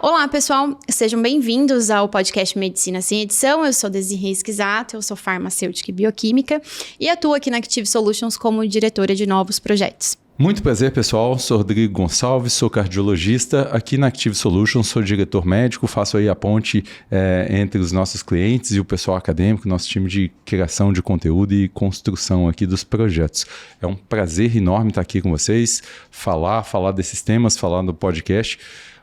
Olá, pessoal! Sejam bem-vindos ao podcast Medicina Sem Edição. Eu sou Desirê Esquisato, eu sou farmacêutica e bioquímica e atuo aqui na Active Solutions como diretora de novos projetos. Muito prazer, pessoal. Sou Rodrigo Gonçalves, sou cardiologista. Aqui na Active Solutions, sou diretor médico, faço aí a ponte entre os nossos clientes e o pessoal acadêmico, nosso time de criação de conteúdo e construção aqui dos projetos. É um prazer enorme estar aqui com vocês, falar desses temas, falar no podcast.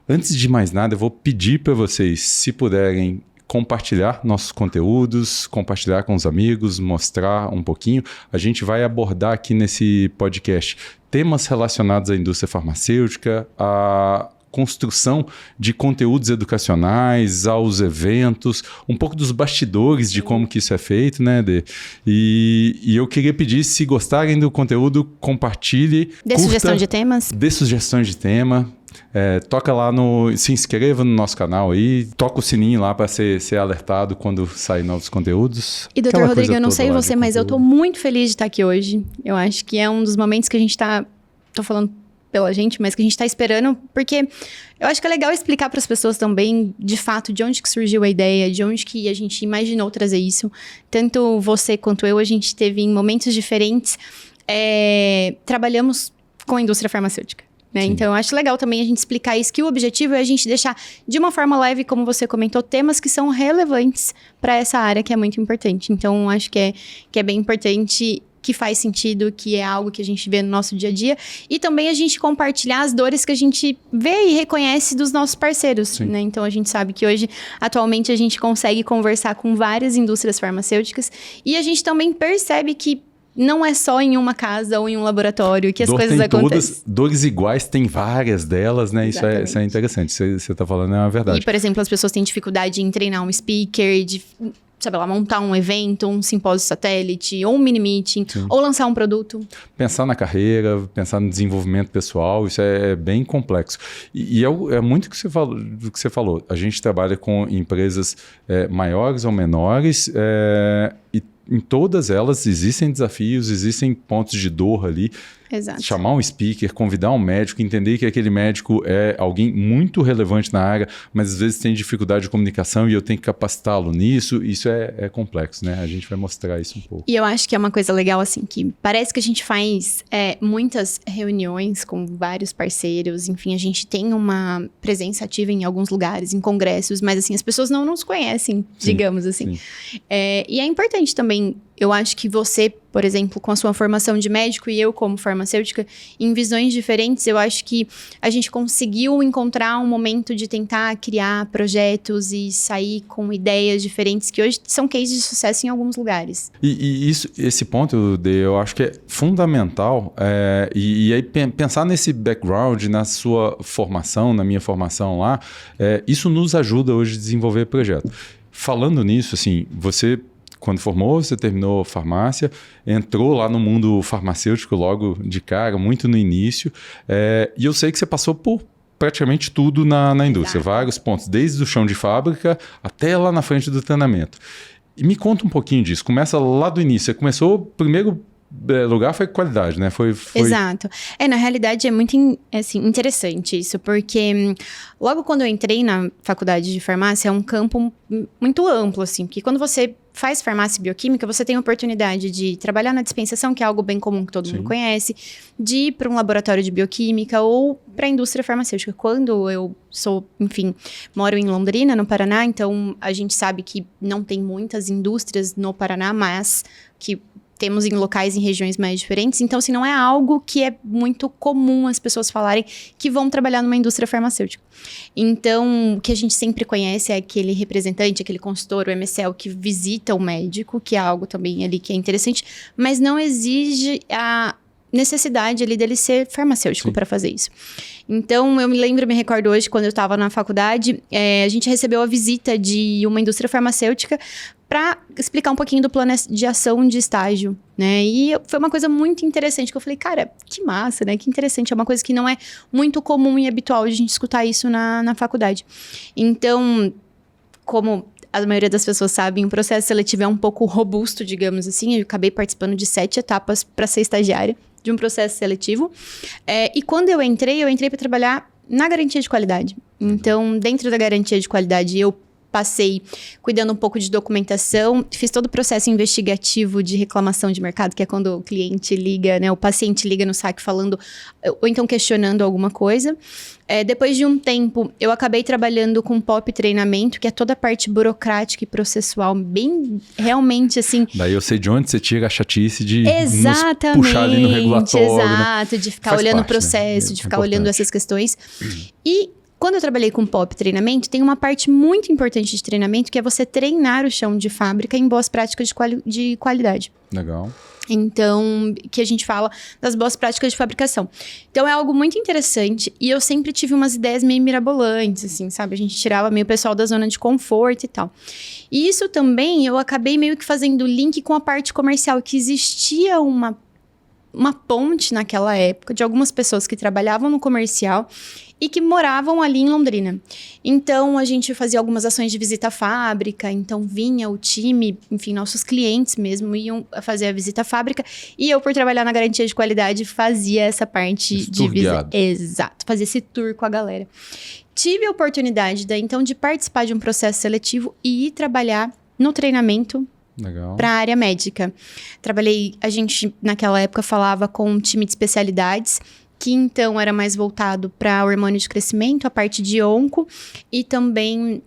Antes de mais nada, eu vou pedir para vocês, se puderem, compartilhar nossos conteúdos, compartilhar com os amigos, mostrar um pouquinho. A gente vai abordar aqui nesse podcast temas relacionados à indústria farmacêutica, à construção de conteúdos educacionais, aos eventos, um pouco dos bastidores de como que isso é feito, né, Dê? E eu queria pedir, se gostarem do conteúdo, compartilhe. Dê sugestão de temas. Dê sugestões de tema. Toca lá se inscreva no nosso canal aí, toca o sininho lá para ser alertado quando sair novos conteúdos. E doutor Rodrigo, eu não sei você, mas eu tô muito feliz de estar aqui hoje. Eu acho que é um dos momentos que a gente tô falando pela gente, mas que a gente tá esperando, porque eu acho que é legal explicar para as pessoas também, de fato, de onde que surgiu a ideia, de onde que a gente imaginou trazer isso. Tanto você quanto eu, a gente teve em momentos diferentes, trabalhamos com a indústria farmacêutica. Né? Então, eu acho legal também a gente explicar isso, que o objetivo é a gente deixar de uma forma leve, como você comentou, temas que são relevantes para essa área, que é muito importante. Então, acho que é bem importante, que faz sentido, que é algo que a gente vê no nosso dia a dia. E também a gente compartilhar as dores que a gente vê e reconhece dos nossos parceiros. Né? Então, a gente sabe que hoje, atualmente, a gente consegue conversar com várias indústrias farmacêuticas. E a gente também percebe que não é só em uma casa ou em um laboratório que as coisas acontecem. Dores iguais, tem várias delas, né? Isso é interessante. Você está falando é uma verdade. E, por exemplo, as pessoas têm dificuldade em treinar um speaker, de, sabe lá, montar um evento, um simpósio satélite, ou um mini-meeting, ou lançar um produto. Pensar na carreira, pensar no desenvolvimento pessoal, isso é bem complexo. E é muito do que você falou. A gente trabalha com empresas maiores ou menores, e em todas elas existem desafios, existem pontos de dor ali. Exato. Chamar um speaker, convidar um médico, entender que aquele médico é alguém muito relevante na área, mas às vezes tem dificuldade de comunicação e eu tenho que capacitá-lo nisso. Isso é complexo, né? A gente vai mostrar isso um pouco. E eu acho que é uma coisa legal, assim, que parece que a gente faz muitas reuniões com vários parceiros, enfim, a gente tem uma presença ativa em alguns lugares, em congressos, mas assim, as pessoas não nos conhecem, digamos assim. E é importante também, eu acho que você, por exemplo, com a sua formação de médico e eu como farmacêutica, em visões diferentes, eu acho que a gente conseguiu encontrar um momento de tentar criar projetos e sair com ideias diferentes que hoje são cases de sucesso em alguns lugares. E esse ponto, eu acho que é fundamental, e aí pensar nesse background, na sua formação, na minha formação lá, isso nos ajuda hoje a desenvolver projeto. Falando nisso, assim, você, quando formou, você terminou farmácia, entrou lá no mundo farmacêutico logo de cara, muito no início, e eu sei que você passou por praticamente tudo na indústria, vários pontos, desde o chão de fábrica até lá na frente do treinamento. E me conta um pouquinho disso, começa lá do início, você começou, primeiro lugar foi qualidade, né? Foi... Exato. Na realidade é muito interessante isso, porque logo quando eu entrei na faculdade de farmácia, é um campo muito amplo, assim, porque quando você faz farmácia e bioquímica, você tem a oportunidade de trabalhar na dispensação, que é algo bem comum que todo mundo conhece, de ir para um laboratório de bioquímica ou para a indústria farmacêutica. Quando eu moro em Londrina, no Paraná, então a gente sabe que não tem muitas indústrias no Paraná, mas que temos em locais, em regiões mais diferentes. Então, assim, não é algo que é muito comum as pessoas falarem que vão trabalhar numa indústria farmacêutica. Então, o que a gente sempre conhece é aquele representante, aquele consultor, o MSL, que visita o médico, que é algo também ali que é interessante, mas não exige a necessidade ali dele ser farmacêutico para fazer isso. Então, eu me recordo hoje, quando eu estava na faculdade, a gente recebeu a visita de uma indústria farmacêutica para explicar um pouquinho do plano de ação de estágio, né? E foi uma coisa muito interessante, que eu falei, cara, que massa, né? Que interessante, é uma coisa que não é muito comum e habitual de a gente escutar isso na faculdade. Então, como a maioria das pessoas sabem, o processo seletivo é um pouco robusto, digamos assim. Eu acabei participando de 7 etapas para ser estagiária de um processo seletivo. E quando eu entrei para trabalhar na garantia de qualidade. Então, dentro da garantia de qualidade, eu passei cuidando um pouco de documentação, fiz todo o processo investigativo de reclamação de mercado, que é quando o cliente liga, né, o paciente liga no saque falando, ou então questionando alguma coisa. Depois de um tempo, eu acabei trabalhando com POP treinamento, que é toda a parte burocrática e processual, bem, realmente, assim... Daí eu sei de onde você tira a chatice de exatamente, nos puxar ali no regulatório. Exato, de ficar olhando o processo, né? de ficar olhando essas questões. E... quando eu trabalhei com POP treinamento, tem uma parte muito importante de treinamento, que é você treinar o chão de fábrica em boas práticas de qualidade. Legal. Então, que a gente fala das boas práticas de fabricação. Então, é algo muito interessante. E eu sempre tive umas ideias meio mirabolantes, assim, sabe? A gente tirava meio o pessoal da zona de conforto e tal. E isso também, eu acabei meio que fazendo link com a parte comercial, que existia uma ponte naquela época de algumas pessoas que trabalhavam no comercial e que moravam ali em Londrina. Então, a gente fazia algumas ações de visita à fábrica, então vinha o time, enfim, nossos clientes mesmo iam fazer a visita à fábrica, e eu, por trabalhar na garantia de qualidade, fazia essa parte de visita. Exato, fazia esse tour com a galera. Tive a oportunidade, daí, então, de participar de um processo seletivo e ir trabalhar no treinamento para a área médica. Trabalhei, a gente naquela época falava com um time de especialidades, que então era mais voltado para hormônio de crescimento, a parte de onco, e também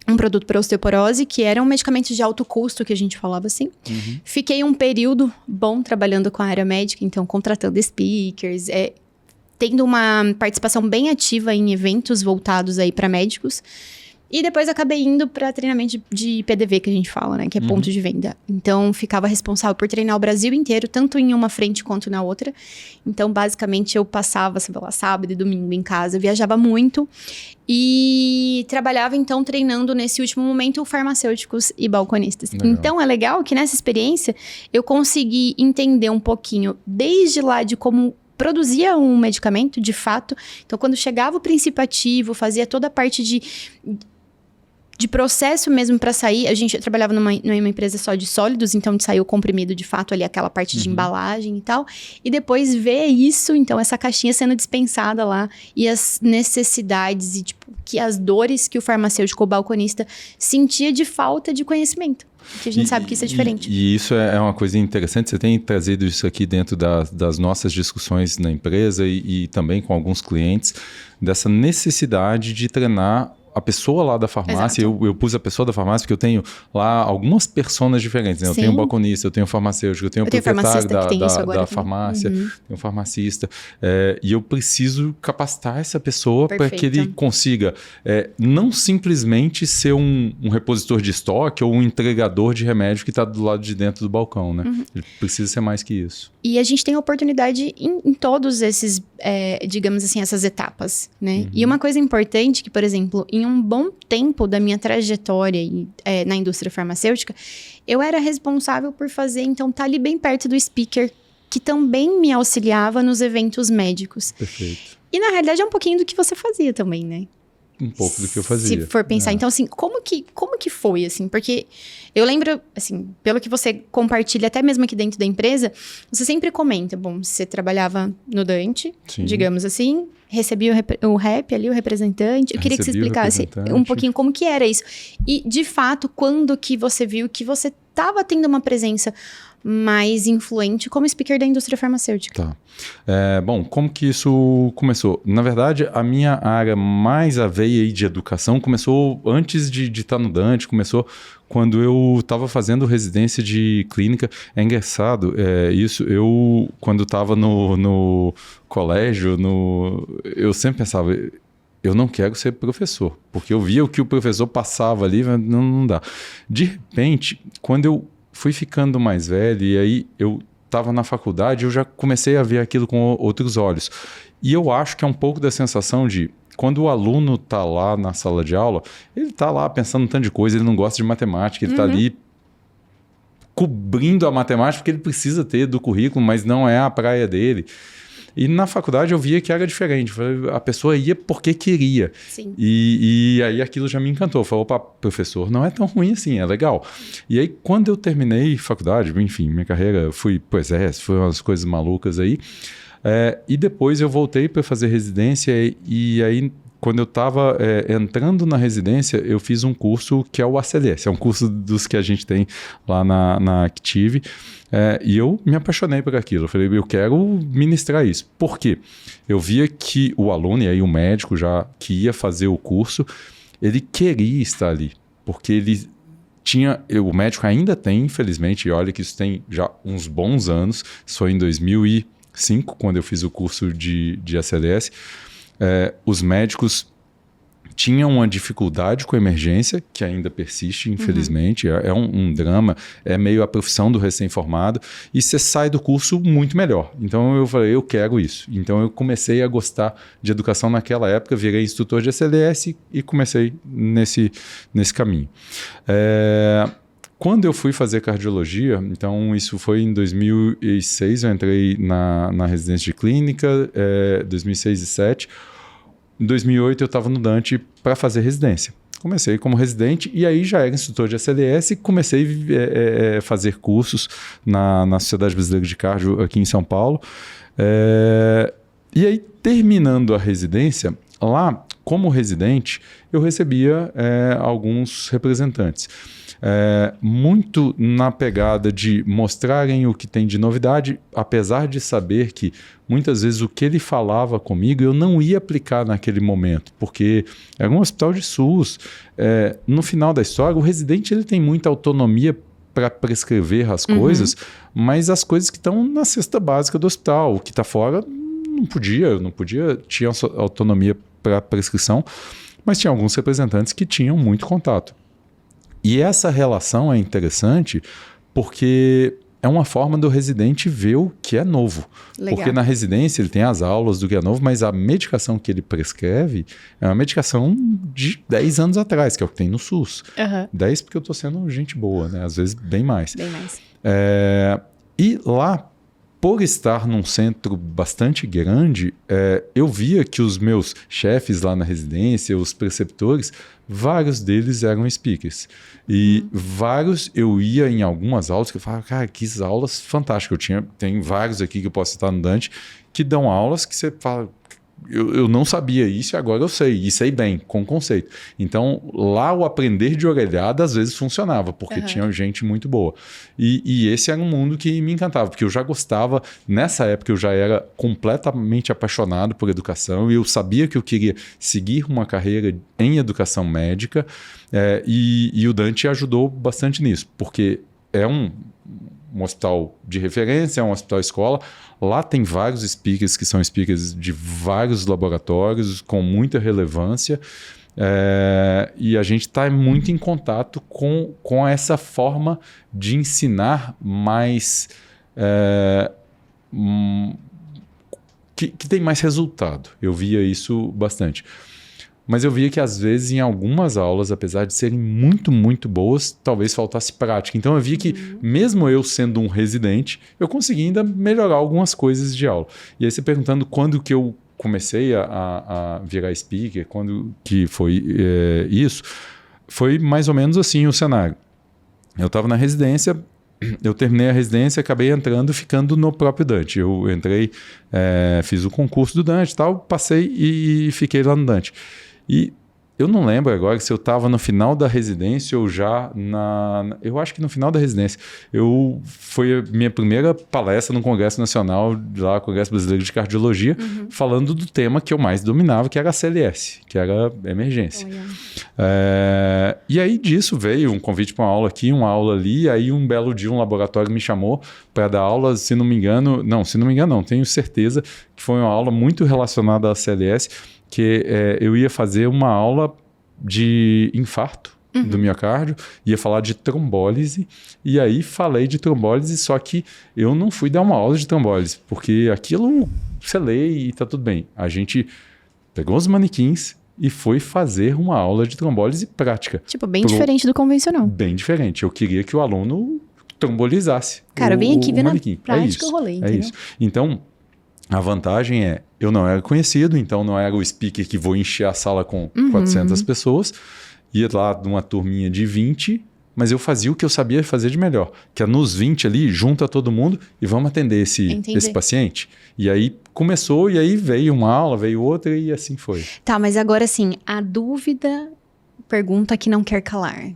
um produto para osteoporose, que era um medicamento de alto custo, que a gente falava assim. Uhum. Fiquei um período bom trabalhando com a área médica, então contratando speakers, tendo uma participação bem ativa em eventos voltados aí para médicos. E depois acabei indo para treinamento de PDV, que a gente fala, né? Que é ponto de venda. Então, ficava responsável por treinar o Brasil inteiro, tanto em uma frente quanto na outra. Então, basicamente, eu passava, sei lá, sábado e domingo em casa, viajava muito. E trabalhava, então, treinando, nesse último momento, farmacêuticos e balconistas. Legal. Então, é legal que nessa experiência, eu consegui entender um pouquinho, desde lá de como produzia um medicamento, de fato. Então, quando chegava o princípio ativo, fazia toda a parte de processo mesmo para sair. A gente trabalhava numa empresa só de sólidos, então saiu o comprimido de fato ali, aquela parte de embalagem e tal. E depois ver isso, então, essa caixinha sendo dispensada lá e as necessidades e, tipo, que as dores que o farmacêutico ou balconista sentia de falta de conhecimento. Que a gente sabe que isso é diferente. E isso é uma coisa interessante. Você tem trazido isso aqui dentro das nossas discussões na empresa e também com alguns clientes, dessa necessidade de treinar a pessoa lá da farmácia. Eu pus a pessoa da farmácia porque eu tenho lá algumas personas diferentes, né? Eu tenho um balconista, eu tenho um farmacêutico, eu tenho o proprietário da farmácia, tenho um farmacista. E eu preciso capacitar essa pessoa para que ele consiga não simplesmente ser um repositor de estoque ou um entregador de remédio que está do lado de dentro do balcão, né? Ele precisa ser mais que isso. E a gente tem oportunidade em todos esses, digamos assim, essas etapas, né? E uma coisa importante que, por exemplo, em um bom tempo da minha trajetória na indústria farmacêutica, eu era responsável por fazer, então, estar ali bem perto do speaker, que também me auxiliava nos eventos médicos. Perfeito. E, na realidade, é um pouquinho do que você fazia também, né? Um pouco do que eu fazia. Se for pensar. Então, assim, como que foi, assim? Porque eu lembro, assim, pelo que você compartilha, até mesmo aqui dentro da empresa, você sempre comenta, bom, você trabalhava no Dante, digamos assim, recebia o rep ali, o representante. Eu queria que você explicasse um pouquinho como que era isso. E, de fato, quando que você viu que você estava tendo uma presença mais influente como speaker da indústria farmacêutica? Tá. Bom, como que isso começou? Na verdade, a minha área mais a veia aí de educação começou antes de estar no Dante, começou quando eu estava fazendo residência de clínica. É engraçado isso. Eu, quando estava no colégio, eu sempre pensava, eu não quero ser professor, porque eu via o que o professor passava ali, não dá. De repente, quando eu fui ficando mais velho e aí eu estava na faculdade, eu já comecei a ver aquilo com outros olhos. E eu acho que é um pouco da sensação de, quando o aluno está lá na sala de aula, ele está lá pensando um tanto de coisa, ele não gosta de matemática, ele está ali cobrindo a matemática porque ele precisa ter do currículo, mas não é a praia dele. E na faculdade eu via que era diferente. A pessoa ia porque queria. Sim. E aí aquilo já me encantou. Falei, opa, professor, não é tão ruim assim, é legal. E aí quando eu terminei faculdade, enfim, minha carreira, fui pro exército, foi umas coisas malucas aí. E depois eu voltei para fazer residência e aí quando eu estava entrando na residência, eu fiz um curso que é o ACLS, é um curso dos que a gente tem lá na Active, e eu me apaixonei por aquilo. Eu falei, eu quero ministrar isso. Por quê? Eu via que o aluno, e aí o médico já que ia fazer o curso, ele queria estar ali, porque ele tinha, o médico ainda tem, infelizmente, e olha que isso tem já uns bons anos, isso foi em 2005, quando eu fiz o curso de ACLS, os médicos tinham uma dificuldade com a emergência, que ainda persiste, infelizmente, é um drama, é meio a profissão do recém-formado, e você sai do curso muito melhor. Então eu falei, eu quero isso. Então eu comecei a gostar de educação naquela época, virei instrutor de ACLS e comecei nesse caminho. Quando eu fui fazer cardiologia, então isso foi em 2006, eu entrei na residência de clínica, 2006 e 2007. Em 2008 eu estava no Dante para fazer residência. Comecei como residente e aí já era instrutor de ACLS e comecei a fazer cursos na Sociedade Brasileira de Cardio aqui em São Paulo. E aí, terminando a residência, lá, como residente, eu recebia alguns representantes. Muito na pegada de mostrarem o que tem de novidade, apesar de saber que muitas vezes o que ele falava comigo eu não ia aplicar naquele momento, porque era um hospital de SUS. No final da história, o residente ele tem muita autonomia para prescrever as coisas, mas as coisas que estão na cesta básica do hospital, o que está fora, não podia, tinha autonomia para prescrição, mas tinha alguns representantes que tinham muito contato. E essa relação é interessante porque é uma forma do residente ver o que é novo. Legal. Porque na residência ele tem as aulas do que é novo, mas a medicação que ele prescreve é uma medicação de 10 anos atrás, que é o que tem no SUS. 10 porque eu estou sendo gente boa, né? Às vezes bem mais. Bem mais. E lá, por estar num centro bastante grande, eu via que os meus chefes lá na residência, os preceptores, vários deles eram speakers. E vários, eu ia em algumas aulas que eu falava, cara, que aulas fantásticas. Tem vários aqui que eu posso citar no Dante, que dão aulas que você fala, eu não sabia isso e agora eu sei. E sei bem, com conceito. Então, lá o aprender de orelhada às vezes funcionava, porque tinha gente muito boa. E esse era um mundo que me encantava, porque eu já gostava, nessa época eu já era completamente apaixonado por educação e eu sabia que eu queria seguir uma carreira em educação médica, e o Dante ajudou bastante nisso, porque é um hospital de referência, é um hospital escola. Lá tem vários speakers que são speakers de vários laboratórios com muita relevância, e a gente está muito em contato com essa forma de ensinar mais que tem mais resultado. Eu via isso bastante. Mas eu via que às vezes em algumas aulas, apesar de serem muito, muito boas, talvez faltasse prática. Então eu via que mesmo eu sendo um residente, eu conseguia ainda melhorar algumas coisas de aula. E aí você perguntando quando que eu comecei a virar speaker, quando que foi isso, foi mais ou menos assim o cenário. Eu estava na residência, eu terminei a residência, acabei entrando, ficando no próprio Dante. Eu entrei, fiz o concurso do Dante e tal, passei e fiquei lá no Dante. E eu não lembro agora se eu estava no final da residência ou já eu acho que no final da residência. Foi a minha primeira palestra no Congresso Nacional, lá, Congresso Brasileiro de Cardiologia, falando do tema que eu mais dominava, que era a CLS, que era emergência. E aí disso veio um convite para uma aula aqui, uma aula ali, e aí um belo dia um laboratório me chamou para dar aula, se não me engano, tenho certeza que foi uma aula muito relacionada à CLS, que eu ia fazer uma aula de infarto do miocárdio, ia falar de trombólise, e aí falei de trombólise, só que eu não fui dar uma aula de trombólise, porque aquilo você lê e tá tudo bem. A gente pegou os manequins e foi fazer uma aula de trombólise prática. Tipo, bem diferente do convencional. Bem diferente. Eu queria que o aluno trombolizasse. Cara, eu vim aqui ver na prática o rolê, entendeu? É isso. Então, a vantagem é, eu não era conhecido, então não era o speaker que vou encher a sala com 400 pessoas. Ia lá numa turminha de 20, mas eu fazia o que eu sabia fazer de melhor, que é nos 20 ali, junta todo mundo e vamos atender esse paciente. E aí começou, e aí veio uma aula, veio outra e assim foi. Tá, mas agora assim, a dúvida, pergunta que não quer calar.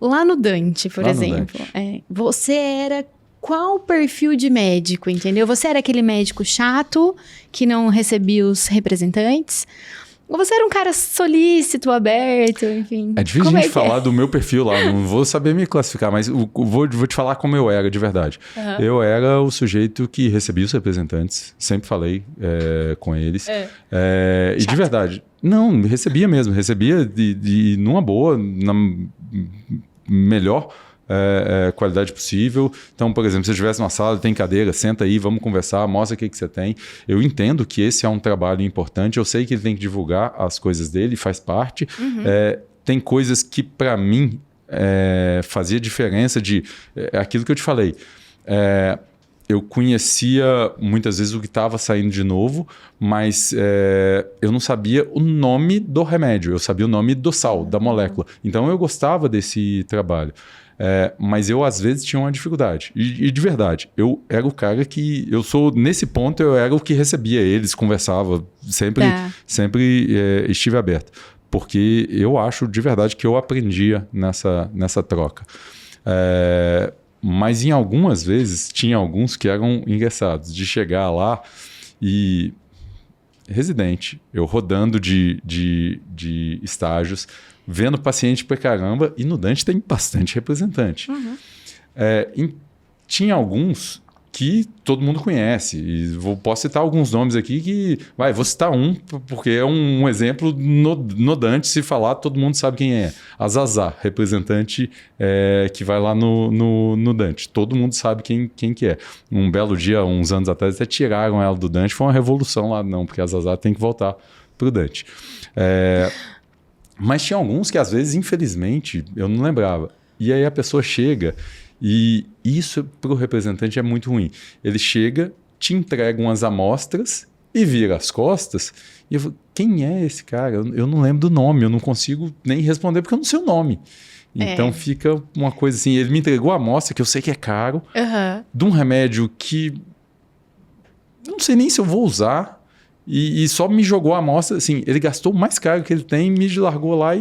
Lá no Dante, por exemplo, você era qual perfil de médico, entendeu? Você era aquele médico chato que não recebia os representantes? Ou você era um cara solícito, aberto, enfim? É difícil a gente falar do meu perfil lá, não vou saber me classificar, mas vou te falar como eu era de verdade. Uhum. Eu era o sujeito que recebia os representantes, sempre falei com eles. E de verdade, não, recebia mesmo, recebia numa boa, na melhor qualidade possível. Então, por exemplo, se eu estivesse numa sala, tem cadeira, senta aí, vamos conversar, mostra o que você tem. Eu entendo que esse é um trabalho importante, eu sei que ele tem que divulgar as coisas dele, faz parte. Uhum. Tem coisas que, para mim, fazia diferença aquilo que eu te falei. Eu conhecia muitas vezes o que estava saindo de novo, mas eu não sabia o nome do remédio, eu sabia o nome do sal, da molécula. Então, eu gostava desse trabalho. Mas eu, às vezes, tinha uma dificuldade. E de verdade, eu era o cara que... nesse ponto, eu era o que recebia eles, conversava, sempre estive aberto. Porque eu acho, de verdade, que eu aprendia nessa troca. Mas em algumas vezes, tinha alguns que eram engraçados, de chegar lá e... residente, eu rodando de estágios, vendo paciente pra caramba, e no Dante tem bastante representante. Uhum. Tinha alguns que todo mundo conhece, e posso citar alguns nomes aqui que... vou citar um, porque é um exemplo no Dante, se falar, todo mundo sabe quem é. A Zazá, representante que vai lá no Dante. Todo mundo sabe quem que é. Um belo dia, uns anos atrás, até tiraram ela do Dante, foi uma revolução lá, não, porque a Zazá tem que voltar pro Dante. Mas tinha alguns que, às vezes, infelizmente, eu não lembrava. E aí a pessoa chega... E isso para o representante é muito ruim. Ele chega, te entrega umas amostras e vira as costas. E eu falo, quem é esse cara? Eu não lembro do nome, eu não consigo nem responder porque eu não sei o nome. Então fica uma coisa assim, ele me entregou a amostra que eu sei que é caro, de um remédio que eu não sei nem se eu vou usar, e só me jogou a amostra, assim, ele gastou o mais caro que ele tem, me largou lá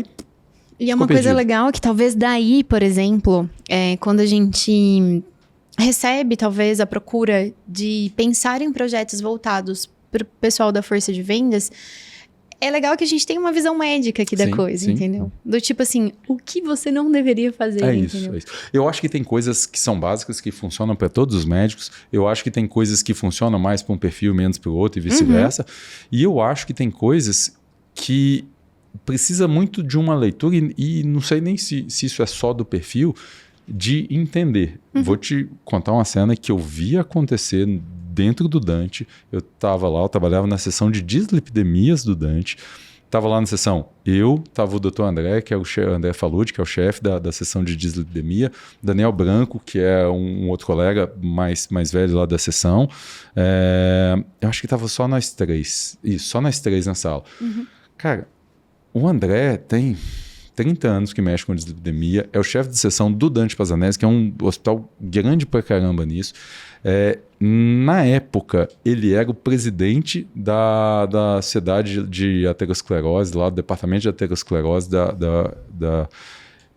e é uma coisa legal que talvez daí, por exemplo, quando a gente recebe talvez a procura de pensar em projetos voltados para o pessoal da força de vendas, é legal que a gente tem uma visão médica aqui da coisa, entendeu? Do tipo assim, o que você não deveria fazer, entendeu? É isso. Eu acho que tem coisas que são básicas que funcionam para todos os médicos, eu acho que tem coisas que funcionam mais para um perfil, menos para o outro e vice-versa, e eu acho que tem coisas que precisa muito de uma leitura e não sei nem se isso é só do perfil, de entender. Vou te contar uma cena que eu vi acontecer dentro do Dante. Eu estava lá, eu trabalhava na seção de dislipidemias do Dante. Estava lá na seção, estava o Dr. André, que é o André Faludi, que é o chefe da seção de dislipidemia, Daniel Branco, que é um outro colega mais velho lá da seção. Eu acho que estava só nós três. Isso, só nós três na sala. Cara, o André tem 30 anos que mexe com dislipidemia, é o chefe de seção do Dante Pazanese, que é um hospital grande pra caramba nisso. Na época, ele era o presidente da Sociedade de Aterosclerose, lá do Departamento de Aterosclerose da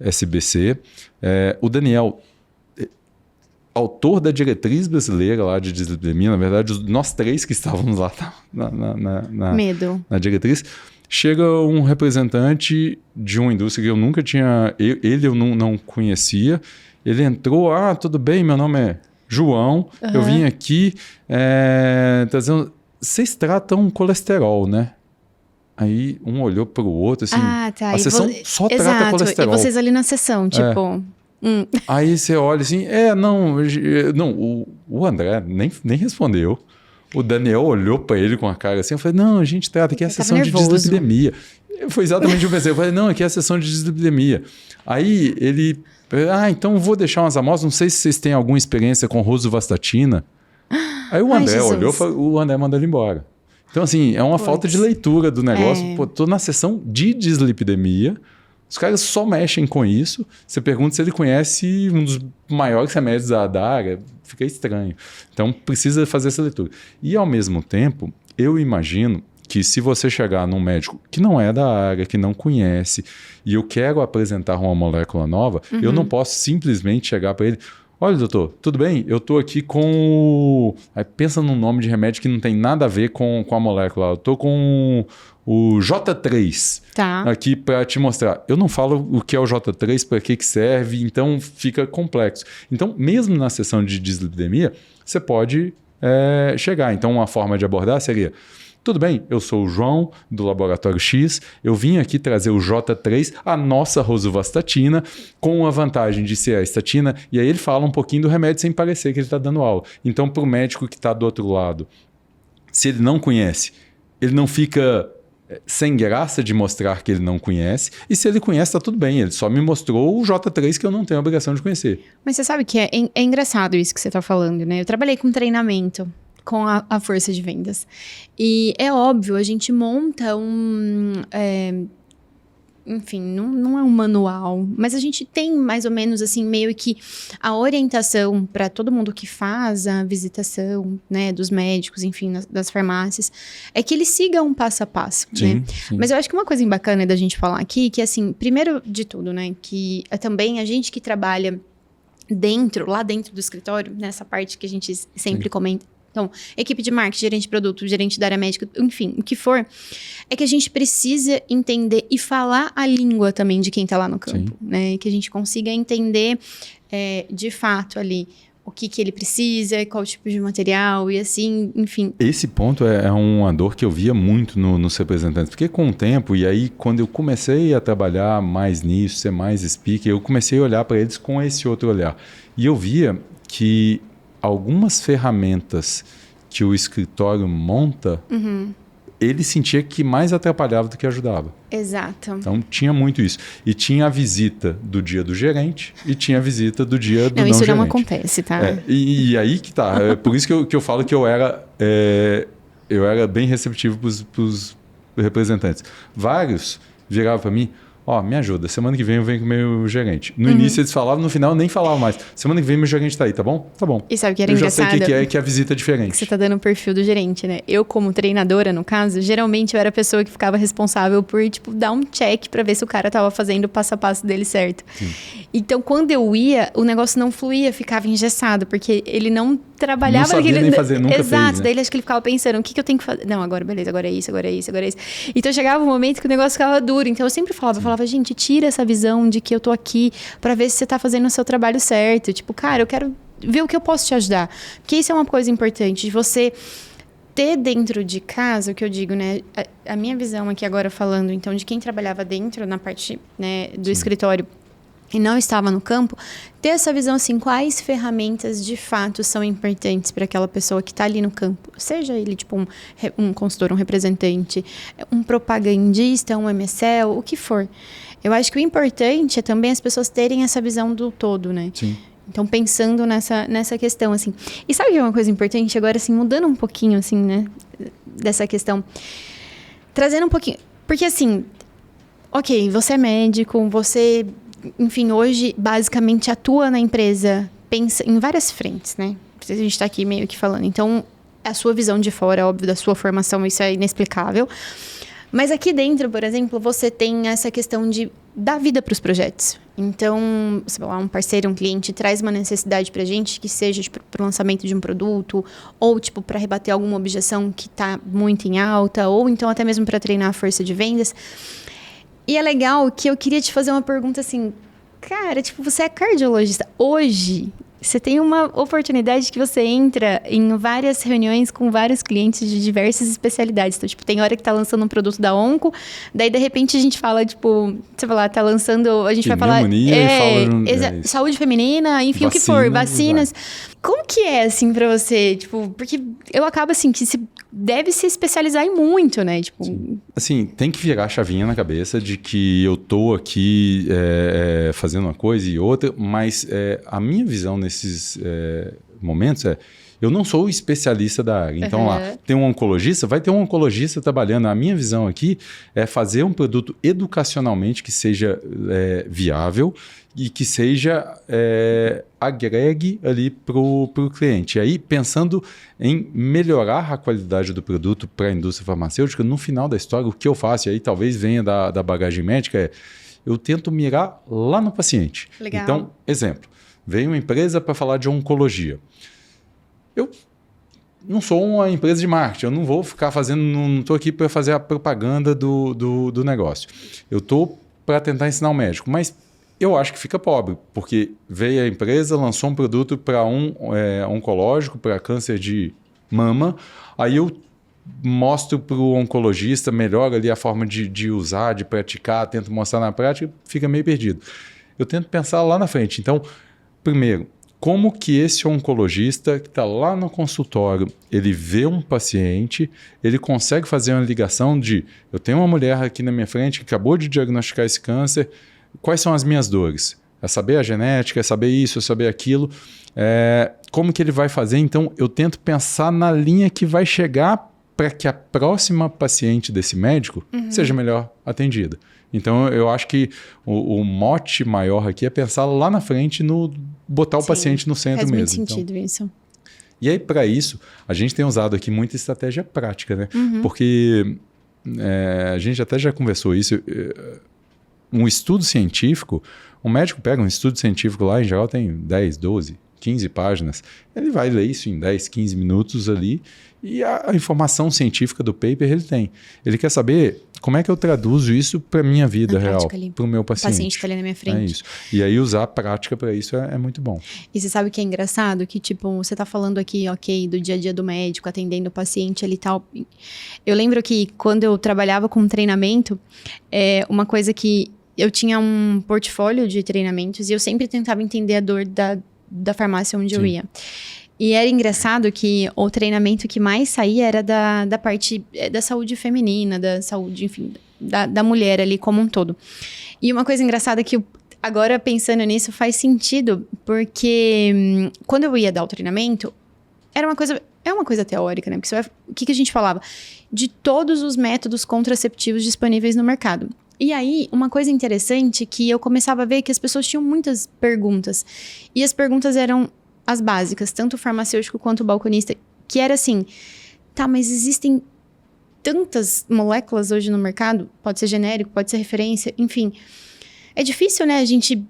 SBC. O Daniel, autor da diretriz brasileira lá de dislipidemia, na verdade, nós três que estávamos lá na diretriz. Chega um representante de uma indústria que eu nunca tinha... eu não conhecia. Ele entrou, tudo bem, meu nome é João, eu vim aqui trazendo... Vocês tratam colesterol, né? Aí um olhou para o outro, assim... A sessão só trata colesterol. E vocês ali na sessão, tipo... Aí você olha assim, o André nem respondeu. O Daniel olhou para ele com a cara assim, eu falei, não, a gente trata aqui a sessão de dislipidemia. Foi exatamente o que eu pensei. Eu falei, não, aqui é a sessão de dislipidemia. Aí ele, então vou deixar umas amostras, não sei se vocês têm alguma experiência com rosuvastatina. Aí o André olhou, o André mandou ele embora. Então assim, é uma falta de leitura do negócio. Pô, tô na sessão de dislipidemia, Os caras só mexem com isso. Você pergunta se ele conhece um dos maiores remédios da área, fica estranho. Então, precisa fazer essa leitura. E, ao mesmo tempo, eu imagino que se você chegar num médico que não é da área, que não conhece, e eu quero apresentar uma molécula nova, eu não posso simplesmente chegar para ele: olha, doutor, tudo bem? Eu estou aqui com... Aí pensa num nome de remédio que não tem nada a ver com a molécula. Eu estou com o J3 aqui para te mostrar. Eu não falo o que é o J3, para que serve, então fica complexo. Então, mesmo na sessão de dislipidemia, você pode chegar. Então, uma forma de abordar seria: tudo bem, eu sou o João, do Laboratório X, eu vim aqui trazer o J3, a nossa rosuvastatina, com a vantagem de ser a estatina, e aí ele fala um pouquinho do remédio sem parecer que ele está dando aula. Então, para o médico que está do outro lado, se ele não conhece, ele não fica sem graça de mostrar que ele não conhece, e se ele conhece, está tudo bem, ele só me mostrou o J3 que eu não tenho a obrigação de conhecer. Mas você sabe que é engraçado isso que você está falando, né? Eu trabalhei com treinamento com a força de vendas. E é óbvio, a gente monta enfim, não é um manual, mas a gente tem mais ou menos assim, meio que a orientação para todo mundo que faz a visitação, né, dos médicos, enfim, das farmácias, é que eles sigam um passo a passo, sim, né? Sim. Mas eu acho que uma coisa bacana da gente falar aqui, que assim, primeiro de tudo, né, que é também a gente que trabalha lá dentro do escritório, nessa parte que a gente sempre comenta. Então, equipe de marketing, gerente de produto, gerente da área médica, enfim, o que for, é que a gente precisa entender e falar a língua também de quem está lá no campo, né? Que a gente consiga entender de fato ali o que ele precisa, qual tipo de material e assim, enfim. Esse ponto é uma dor que eu via muito nos representantes, porque com o tempo, e aí quando eu comecei a trabalhar mais nisso, ser mais speaker, eu comecei a olhar para eles com esse outro olhar. E eu via que algumas ferramentas que o escritório monta, ele sentia que mais atrapalhava do que ajudava. Exato. Então, tinha muito isso. E tinha a visita do dia do gerente e tinha a visita do dia do não gerente. Isso não acontece, tá? E aí que tá. É por isso que eu falo que eu era bem receptivo para os representantes. Vários viravam para mim: me ajuda, semana que vem eu venho com o meu gerente. No início eles falavam, no final eu nem falava mais. Semana que vem meu gerente tá aí, tá bom? Tá bom. E sabe o que era eu engraçado? Já sei o que é a visita diferente. Que você tá dando o perfil do gerente, né? Eu, como treinadora, no caso, geralmente eu era a pessoa que ficava responsável por, dar um check pra ver se o cara tava fazendo o passo a passo dele certo. Sim. Então, quando eu ia, o negócio não fluía, ficava engessado, porque ele não trabalhava... Não sabia nem fazer, nunca fez, Exato, daí acho que ele ficava pensando, o que eu tenho que fazer? Não, agora beleza, agora é isso. Então, chegava um momento que o negócio ficava duro. Então, eu sempre falava, gente, tira essa visão de que eu tô aqui pra ver se você tá fazendo o seu trabalho certo. Tipo, cara, eu quero ver o que eu posso te ajudar. Porque isso é uma coisa importante, de você ter dentro de casa, o que eu digo, né? A minha visão aqui agora falando, então, de quem trabalhava dentro, na parte, né, do escritório, e não estava no campo, ter essa visão assim, quais ferramentas de fato são importantes para aquela pessoa que está ali no campo, seja ele tipo um consultor, um representante, um propagandista, um MSL, o que for. Eu acho que o importante é também as pessoas terem essa visão do todo, né? Sim. Então, pensando nessa questão, assim. E sabe que é uma coisa importante agora, assim, mudando um pouquinho, assim, né, dessa questão, trazendo um pouquinho, porque assim, ok, você é médico, você... Enfim, hoje, basicamente, atua na empresa, pensa em várias frentes, né? A gente está aqui meio que falando. Então, a sua visão de fora, óbvio, da sua formação, isso é inexplicável. Mas aqui dentro, por exemplo, você tem essa questão de dar vida para os projetos. Então, sei lá, um parceiro, um cliente traz uma necessidade para a gente, que seja para o lançamento de um produto, ou tipo para rebater alguma objeção que está muito em alta, ou então até mesmo para treinar a força de vendas. E é legal que eu queria te fazer uma pergunta assim, cara, tipo, você é cardiologista. Hoje, você tem uma oportunidade que você entra em várias reuniões com vários clientes de diversas especialidades. Então, tipo, tem hora que tá lançando um produto da Onco, daí, de repente, a gente fala, tipo, você vai lá, tá lançando, a gente vai falar... saúde feminina, enfim, vacinas, o que for, vacinas. Como que é, assim, pra você? Tipo, porque eu acabo, assim, que se deve se especializar em muito, né? Tipo... Sim. Assim, tem que virar a chavinha na cabeça de que eu tô aqui fazendo uma coisa e outra, mas a minha visão nesses momentos Eu não sou o especialista da área. Então, lá, tem um oncologista, vai ter um oncologista trabalhando. A minha visão aqui é fazer um produto educacionalmente que seja viável e que seja agregue ali para o cliente. E aí, pensando em melhorar a qualidade do produto para a indústria farmacêutica, no final da história, o que eu faço, e aí talvez venha da bagagem médica, eu tento mirar lá no paciente. Legal. Então, exemplo, veio uma empresa para falar de oncologia. Eu não sou uma empresa de marketing, eu não vou ficar fazendo, não estou aqui para fazer a propaganda do negócio. Eu estou para tentar ensinar o médico, mas eu acho que fica pobre, porque veio a empresa, lançou um produto para oncológico, para câncer de mama, aí eu mostro para o oncologista melhor ali a forma de usar, de praticar, tento mostrar na prática, fica meio perdido. Eu tento pensar lá na frente. Então, primeiro, como que esse oncologista que está lá no consultório, ele vê um paciente, ele consegue fazer uma ligação de, eu tenho uma mulher aqui na minha frente que acabou de diagnosticar esse câncer, quais são as minhas dores? É saber a genética, é saber isso, é saber aquilo. Como que ele vai fazer? Então, eu tento pensar na linha que vai chegar para que a próxima paciente desse médico seja melhor atendida. Então, eu acho que o mote maior aqui é pensar lá na frente no botar o paciente no centro mesmo. Faz muito sentido isso. E aí, para isso, a gente tem usado aqui muita estratégia prática, né? Porque a gente até já conversou isso. Um estudo científico, um médico pega um estudo científico lá, em geral tem 10, 12, 15 páginas. Ele vai ler isso em 10, 15 minutos ali e a informação científica do paper ele tem. Ele quer saber como é que eu traduzo isso para a minha vida real, para o meu paciente. O paciente está ali na minha frente. É isso. E aí usar a prática para isso é muito bom. E você sabe o que é engraçado? Que tipo, você está falando aqui, ok, do dia a dia do médico, atendendo o paciente ali e tal. Eu lembro que quando eu trabalhava com treinamento, uma coisa que eu tinha um portfólio de treinamentos e eu sempre tentava entender a dor da farmácia onde eu ia. E era engraçado que o treinamento que mais saía era da parte da saúde feminina, da saúde, enfim, da mulher ali como um todo. E uma coisa engraçada que agora pensando nisso faz sentido, porque quando eu ia dar o treinamento, é uma coisa teórica, né? Porque o que a gente falava? De todos os métodos contraceptivos disponíveis no mercado. E aí, uma coisa interessante que eu começava a ver que as pessoas tinham muitas perguntas. E as perguntas eram as básicas, tanto o farmacêutico quanto o balconista, que era assim, tá, mas existem tantas moléculas hoje no mercado, pode ser genérico, pode ser referência, enfim. É difícil, né, a gente...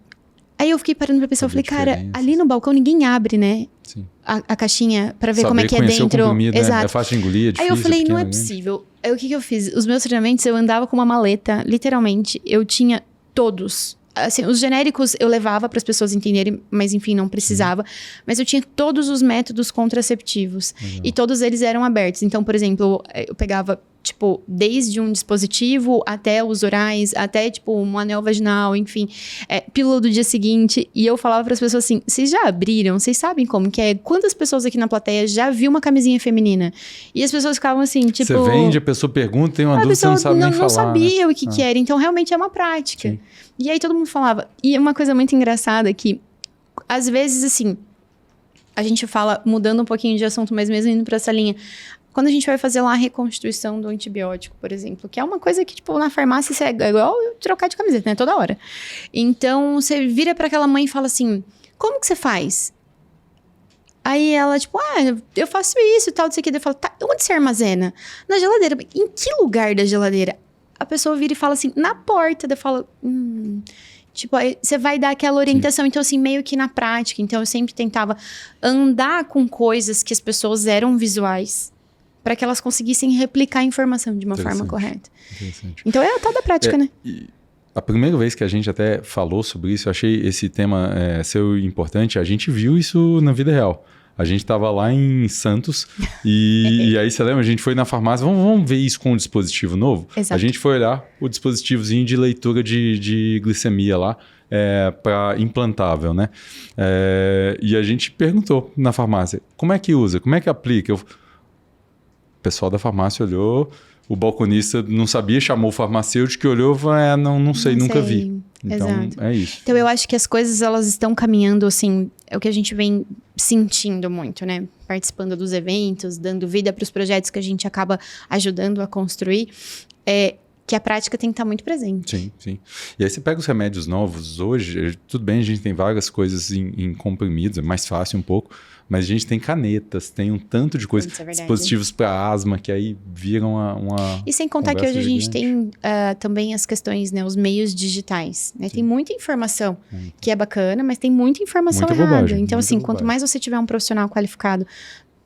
Aí eu fiquei parando pra pensar, eu falei, cara, ali no balcão ninguém abre, né? Sim. A caixinha pra ver como é que é dentro. Né? Exato. É fácil de engolir, é difícil. Aí eu falei, não é possível. Aí o que eu fiz? Os meus treinamentos, eu andava com uma maleta, literalmente, eu tinha todos. Assim, os genéricos eu levava para as pessoas entenderem, mas enfim, não precisava. Mas eu tinha todos os métodos contraceptivos. E todos eles eram abertos. Então, por exemplo, eu pegava, tipo, desde um dispositivo até os orais, até, tipo, um anel vaginal, enfim, pílula do dia seguinte. E eu falava para as pessoas assim, vocês já abriram? Vocês sabem como que é? Quantas pessoas aqui na plateia já viu uma camisinha feminina? E as pessoas ficavam assim, tipo... Você vende, a pessoa pergunta, tem uma dúvida, você não sabe nem falar. Não sabia, né? O que era. Então, realmente é uma prática. Sim. E aí todo mundo falava. E uma coisa muito engraçada é que, às vezes, assim, a gente fala, mudando um pouquinho de assunto, mas mesmo indo para essa linha, quando a gente vai fazer lá a reconstituição do antibiótico, por exemplo, que é uma coisa que, tipo, na farmácia é igual trocar de camiseta, né? Toda hora. Então, você vira para aquela mãe e fala assim, como que você faz? Aí ela, tipo, eu faço isso e tal, não sei o que. Eu falo, tá, onde você armazena? Na geladeira. Em que lugar da geladeira? A pessoa vira e fala assim, na porta. Eu falo, tipo, aí você vai dar aquela orientação. Sim. Então, assim, meio que na prática. Então, eu sempre tentava andar com coisas que as pessoas eram visuais para que elas conseguissem replicar a informação de uma forma correta. Então, é a tal da prática, né? A primeira vez que a gente até falou sobre isso, eu achei esse tema ser importante. A gente viu isso na vida real. A gente estava lá em Santos e aí, você lembra? A gente foi na farmácia, vamos ver isso com um dispositivo novo? Exato. A gente foi olhar o dispositivozinho de leitura de glicemia lá, para implantável, né? E a gente perguntou na farmácia, como é que usa? Como é que aplica? O pessoal da farmácia olhou, o balconista não sabia, chamou o farmacêutico que olhou e falou, não sei, nunca vi. Então, Exato. é isso. Então, eu acho que as coisas, elas estão caminhando, assim, é o que a gente vem sentindo muito, né? Participando dos eventos, dando vida para os projetos que a gente acaba ajudando a construir, que a prática tem que estar muito presente. Sim, sim. E aí você pega os remédios novos, hoje, tudo bem, a gente tem várias coisas em comprimidos, é mais fácil um pouco, mas a gente tem canetas, tem um tanto de coisas, dispositivos para asma, que aí viram uma E sem contar que hoje a gente tem também as questões, né, os meios digitais, né? Tem muita informação que é bacana, mas tem muita informação errada. Bobagem, então, assim, quanto mais você tiver um profissional qualificado,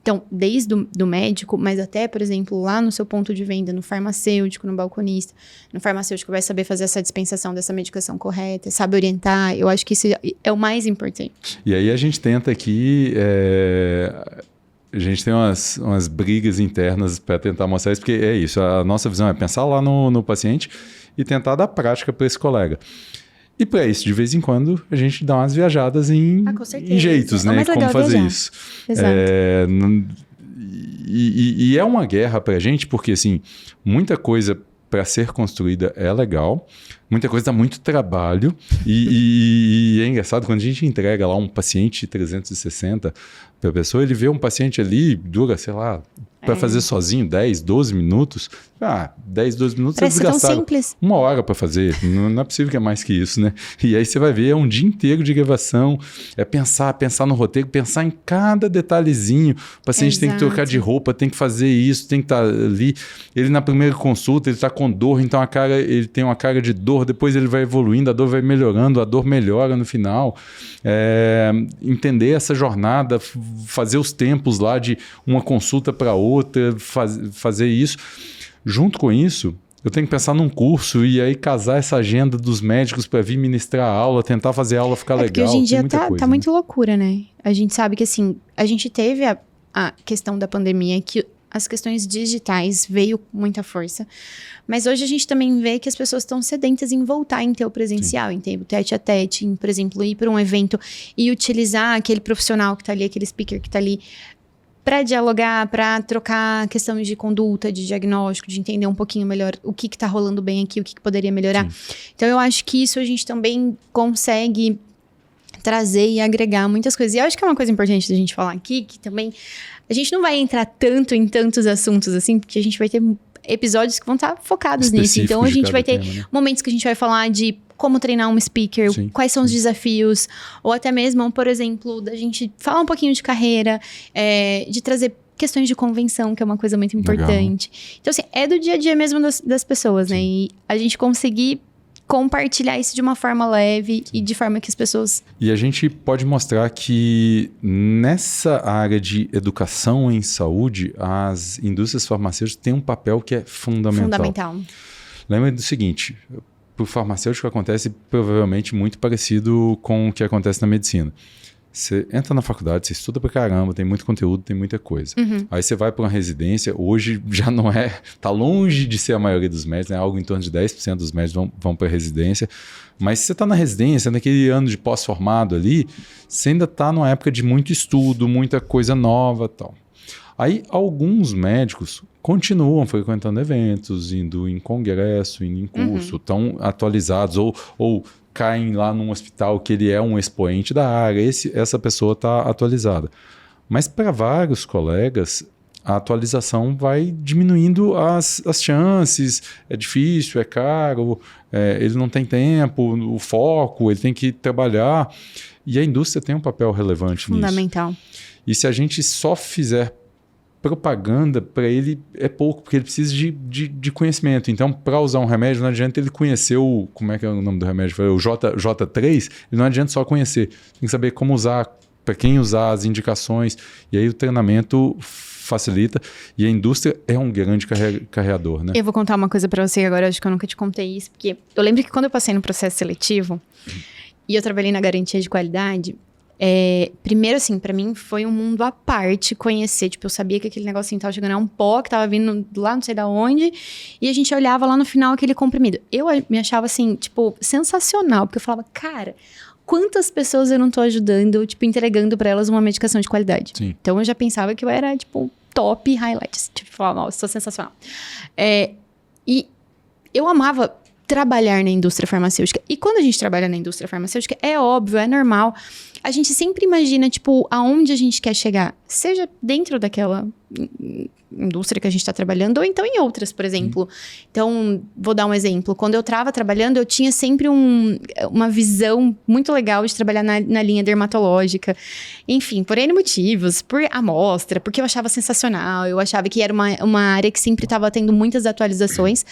então, desde do médico, mas até, por exemplo, lá no seu ponto de venda, no farmacêutico, no balconista, no farmacêutico vai saber fazer essa dispensação dessa medicação correta, sabe orientar, eu acho que isso é o mais importante. E aí a gente tenta aqui, a gente tem umas brigas internas para tentar mostrar isso, porque é isso, a nossa visão é pensar lá no paciente e tentar dar prática para esse colega. E para isso, de vez em quando, a gente dá umas viajadas em jeitos, né? Como fazer isso. Exato. E é uma guerra para a gente, porque assim, muita coisa para ser construída é legal, muita coisa dá muito trabalho. E é engraçado, quando a gente entrega lá um paciente 360 para a pessoa, ele vê um paciente ali, dura, sei lá, para fazer sozinho 10, 12 minutos. 10, 12 minutos parece você gastaram tão simples. 1 hora para fazer. Não é possível que é mais que isso, né? E aí você vai ver, é um dia inteiro de gravação, é pensar no roteiro, pensar em cada detalhezinho. O paciente tem que trocar de roupa, tem que fazer isso, tem que estar ali. Ele na primeira consulta, ele está com dor, então ele tem uma carga de dor, depois ele vai evoluindo, a dor vai melhorando, a dor melhora no final. Entender essa jornada, fazer os tempos lá de uma consulta para outra, fazer isso. Junto com isso, eu tenho que pensar num curso e aí casar essa agenda dos médicos para vir ministrar a aula, tentar fazer a aula ficar legal. Porque hoje em dia tá né? muito loucura, né? A gente sabe que, assim, a gente teve a questão da pandemia, que as questões digitais veio com muita força, mas hoje a gente também vê que as pessoas estão sedentas em voltar em ter o presencial, em ter o tete-a-tete, em, por exemplo, ir para um evento e utilizar aquele profissional que tá ali, aquele speaker que tá ali, para dialogar, para trocar questões de conduta, de diagnóstico, de entender um pouquinho melhor o que está rolando bem aqui, o que poderia melhorar. Sim. Então, eu acho que isso a gente também consegue trazer e agregar muitas coisas. E eu acho que é uma coisa importante da gente falar aqui, que também a gente não vai entrar tanto em tantos assuntos assim, porque a gente vai ter episódios que vão estar focados nisso. Então, a gente vai ter momentos que a gente vai falar de como treinar um speaker, quais são os desafios, ou até mesmo, por exemplo, da gente falar um pouquinho de carreira, de trazer questões de convenção, que é uma coisa muito importante. Legal. Então, assim, é do dia a dia mesmo das pessoas, né? E a gente conseguir compartilhar isso de uma forma leve e de forma que as pessoas... E a gente pode mostrar que nessa área de educação em saúde, as indústrias farmacêuticas têm um papel que é fundamental. Lembra do seguinte... Para o farmacêutico acontece provavelmente muito parecido com o que acontece na medicina. Você entra na faculdade, você estuda pra caramba, tem muito conteúdo, tem muita coisa. Aí você vai para uma residência, hoje já não é, tá longe de ser a maioria dos médicos, né? Algo em torno de 10% dos médicos vão para a residência. Mas se você está na residência, naquele ano de pós-formado ali, você ainda está numa época de muito estudo, muita coisa nova e tal. Aí alguns médicos continuam frequentando eventos, indo em congresso, indo em curso, estão atualizados ou caem lá num hospital que ele é um expoente da área, essa pessoa está atualizada. Mas para vários colegas, a atualização vai diminuindo as chances, é difícil, é caro, ele não tem tempo, o foco, ele tem que trabalhar. E a indústria tem um papel relevante fundamental nisso. E se a gente só fizer propaganda, para ele é pouco, porque ele precisa de conhecimento. Então, para usar um remédio, não adianta ele conhecer como é que é o nome do remédio? O J3, ele não adianta só conhecer. Tem que saber como usar, para quem usar, as indicações. E aí o treinamento facilita. E a indústria é um grande carreador, né? Eu vou contar uma coisa para você agora, acho que eu nunca te contei isso, porque eu lembro que quando eu passei no processo seletivo e eu trabalhei na garantia de qualidade, primeiro, assim, pra mim foi um mundo à parte conhecer. Tipo, eu sabia que aquele negocinho tava chegando a um pó, que tava vindo lá não sei da onde, e a gente olhava lá no final aquele comprimido. Eu me achava, assim, tipo, sensacional, porque eu falava, cara, quantas pessoas eu não tô ajudando, tipo, entregando pra elas uma medicação de qualidade. Sim. Então, eu já pensava que eu era, tipo, top highlights. Tipo, falava, nossa, sou sensacional. E eu amava trabalhar na indústria farmacêutica. E quando a gente trabalha na indústria farmacêutica, é óbvio, é normal. A gente sempre imagina, tipo, aonde a gente quer chegar. Seja dentro daquela indústria que a gente está trabalhando, ou então em outras, por exemplo. Então, vou dar um exemplo. Quando eu estava trabalhando, eu tinha sempre uma visão muito legal de trabalhar na linha dermatológica. Enfim, por N motivos. Por amostra, porque eu achava sensacional. Eu achava que era uma área que sempre estava tendo muitas atualizações.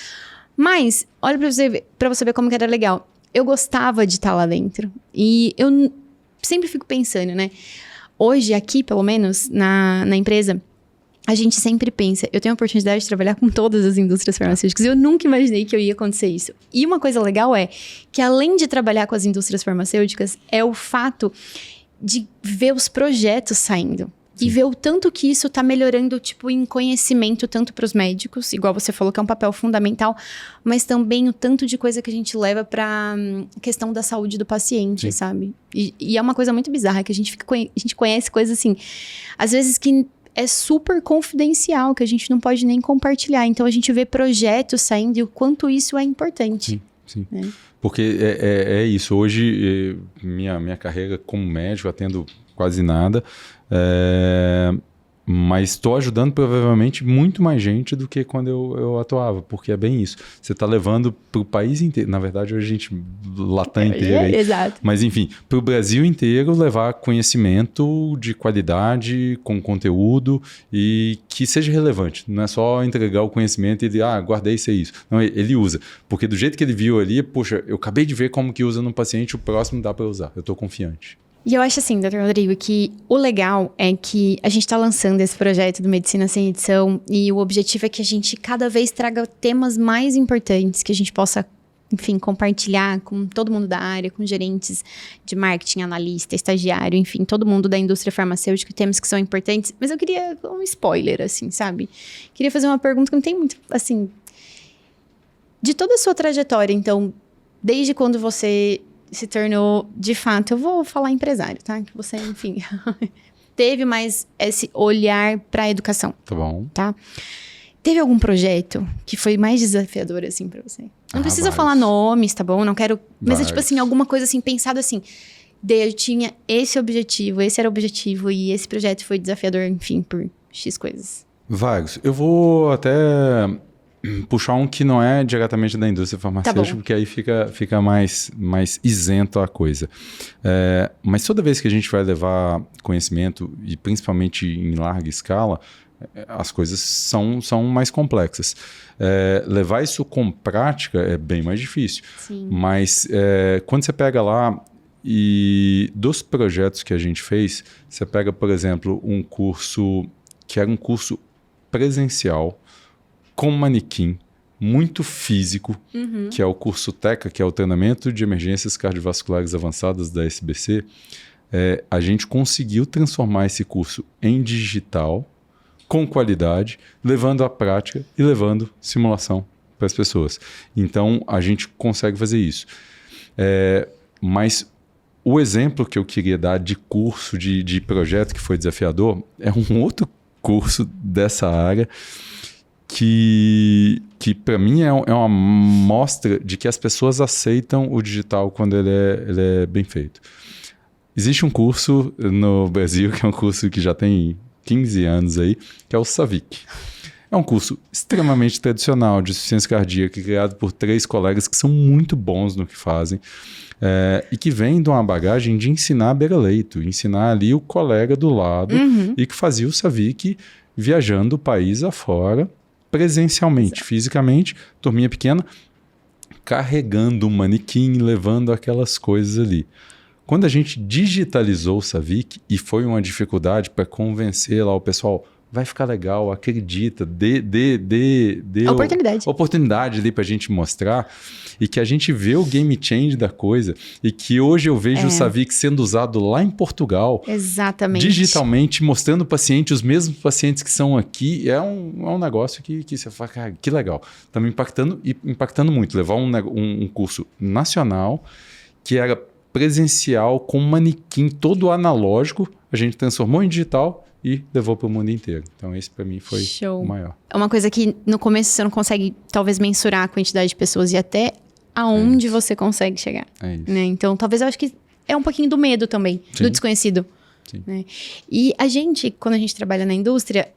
Mas, olha pra você ver como que era legal. Eu gostava de estar lá dentro. E eu sempre fico pensando, né? Hoje, aqui, pelo menos, na empresa, a gente sempre pensa, eu tenho a oportunidade de trabalhar com todas as indústrias farmacêuticas. Eu nunca imaginei que eu ia acontecer isso. E uma coisa legal é que, além de trabalhar com as indústrias farmacêuticas, é o fato de ver os projetos saindo. Sim. E ver o tanto que isso tá melhorando, tipo, em conhecimento, tanto para os médicos, igual você falou, que é um papel fundamental, mas também o tanto de coisa que a gente leva pra questão da saúde do paciente, sim, sabe? E é uma coisa muito bizarra, que a gente conhece coisas assim, às vezes que é super confidencial, que a gente não pode nem compartilhar. Então, a gente vê projetos saindo e o quanto isso é importante. Sim, sim. Porque é isso. Hoje, minha carreira como médico, atendo quase nada, mas estou ajudando provavelmente muito mais gente do que quando eu atuava, porque é bem isso. Você está levando para o país inteiro, na verdade hoje a gente Latam inteira aí, exato. Mas enfim, para o Brasil inteiro levar conhecimento de qualidade, com conteúdo e que seja relevante. Não é só entregar o conhecimento e dizer, guardei isso e isso. Não, ele usa, porque do jeito que ele viu ali, poxa, eu acabei de ver como que usa no paciente, o próximo dá para usar, eu estou confiante. E eu acho assim, Dr. Rodrigo, que o legal é que a gente está lançando esse projeto do Medicina Sem Edição e o objetivo é que a gente cada vez traga temas mais importantes, que a gente possa, enfim, compartilhar com todo mundo da área, com gerentes de marketing, analista, estagiário, enfim, todo mundo da indústria farmacêutica, temas que são importantes. Mas eu queria um spoiler, assim, sabe? Queria fazer uma pergunta que não tem muito, assim... De toda a sua trajetória, então, desde quando você se tornou, de fato, eu vou falar empresário, tá? Que você, enfim, teve mais esse olhar para a educação. Tá bom. Tá? Teve algum projeto que foi mais desafiador, assim, para você? Não precisa falar nomes, tá bom? Não quero... Mas é tipo assim, alguma coisa assim, pensado assim... Eu tinha esse objetivo, esse era o objetivo, e esse projeto foi desafiador, enfim, por X coisas. Vários. Eu vou até... puxar um que não é diretamente da indústria farmacêutica, porque aí fica mais isento a coisa. Mas toda vez que a gente vai levar conhecimento, e principalmente em larga escala, as coisas são mais complexas. Levar isso com prática é bem mais difícil. Sim. Mas quando você pega lá, e dos projetos que a gente fez, você pega, por exemplo, um curso que era um curso presencial, com manequim, muito físico, que é o curso TECA, que é o Treinamento de Emergências Cardiovasculares Avançadas da SBC, a gente conseguiu transformar esse curso em digital, com qualidade, levando à prática e levando simulação para as pessoas. Então, a gente consegue fazer isso. Mas o exemplo que eu queria dar de curso, de projeto que foi desafiador, é um outro curso dessa área, que para mim é uma mostra de que as pessoas aceitam o digital quando ele é bem feito. Existe um curso no Brasil, que é um curso que já tem 15 anos aí, que é o SAVIC. É um curso extremamente tradicional de insuficiência cardíaca, criado por 3 colegas que são muito bons no que fazem, e que vem de uma bagagem de ensinar beira-leito, ensinar ali o colega do lado, e que fazia o SAVIC viajando o país afora, presencialmente, fisicamente, turminha pequena, carregando um manequim, levando aquelas coisas ali. Quando a gente digitalizou o SAVIC, e foi uma dificuldade para convencer lá o pessoal, vai ficar legal, acredita, dê oportunidade ali para a gente mostrar, e que a gente vê o game change da coisa, e que hoje eu vejo o SAVIC sendo usado lá em Portugal, exatamente, digitalmente, mostrando o paciente, os mesmos pacientes que são aqui, é um negócio que você fala, cara, que legal, está me impactando muito, levar um curso nacional, que era presencial, com manequim todo analógico, a gente transformou em digital, e levou para o mundo inteiro. Então, esse para mim foi o maior. É uma coisa que no começo você não consegue, talvez, mensurar a quantidade de pessoas e até aonde você consegue chegar. É isso. Né? Então, talvez eu acho que é um pouquinho do medo também, do desconhecido. Sim. Né? E a gente, quando a gente trabalha na indústria,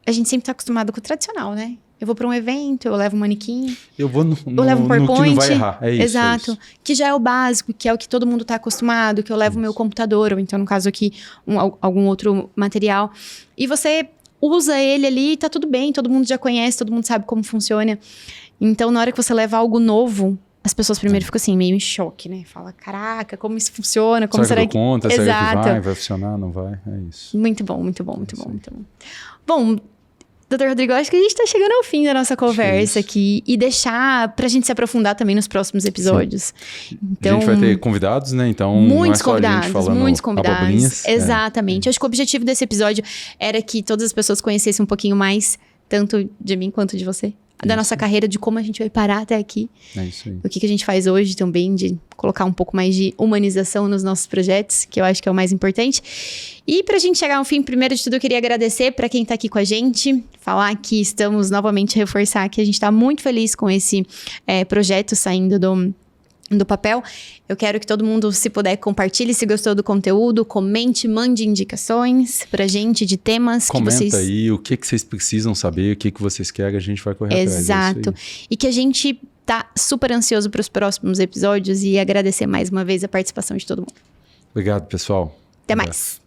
a gente sempre está acostumado com o tradicional, né? Eu vou para um evento, eu levo um manequim. Eu vou eu levo um PowerPoint. Que não vai errar. É isso. Exato. É isso. Que já é o básico, que é o que todo mundo está acostumado, que eu levo o meu computador, ou então, no caso aqui, algum outro material. E você usa ele ali, tá tudo bem, todo mundo já conhece, todo mundo sabe como funciona. Então, na hora que você leva algo novo, as pessoas primeiro ficam assim, meio em choque, né? Fala, caraca, como isso funciona? Como será que... conta? Será Exato. que vai funcionar? Não vai? É isso. Muito bom, muito bom, muito bom, muito bom. Bom, Dr. Rodrigo, acho que a gente está chegando ao fim da nossa conversa aqui e deixar pra gente se aprofundar também nos próximos episódios. Então, a gente vai ter convidados, né? Então, muitos não é só a gente falando muitos convidados. abobrinhas. Exatamente. Acho que o objetivo desse episódio era que todas as pessoas conhecessem um pouquinho mais, tanto de mim quanto de você. Da nossa carreira, de como a gente vai parar até aqui. É isso aí. O que a gente faz hoje também, de colocar um pouco mais de humanização nos nossos projetos, que eu acho que é o mais importante. E pra gente chegar ao fim, primeiro de tudo, eu queria agradecer pra quem tá aqui com a gente, falar que estamos novamente, reforçar que a gente tá muito feliz com esse projeto saindo do papel. Eu quero que todo mundo, se puder, compartilhe se gostou do conteúdo, comente, mande indicações pra gente de temas que vocês... Comenta aí o que vocês precisam saber, o que vocês querem, a gente vai correr atrás. Exato. E que a gente tá super ansioso para os próximos episódios e agradecer mais uma vez a participação de todo mundo. Obrigado, pessoal. Até mais.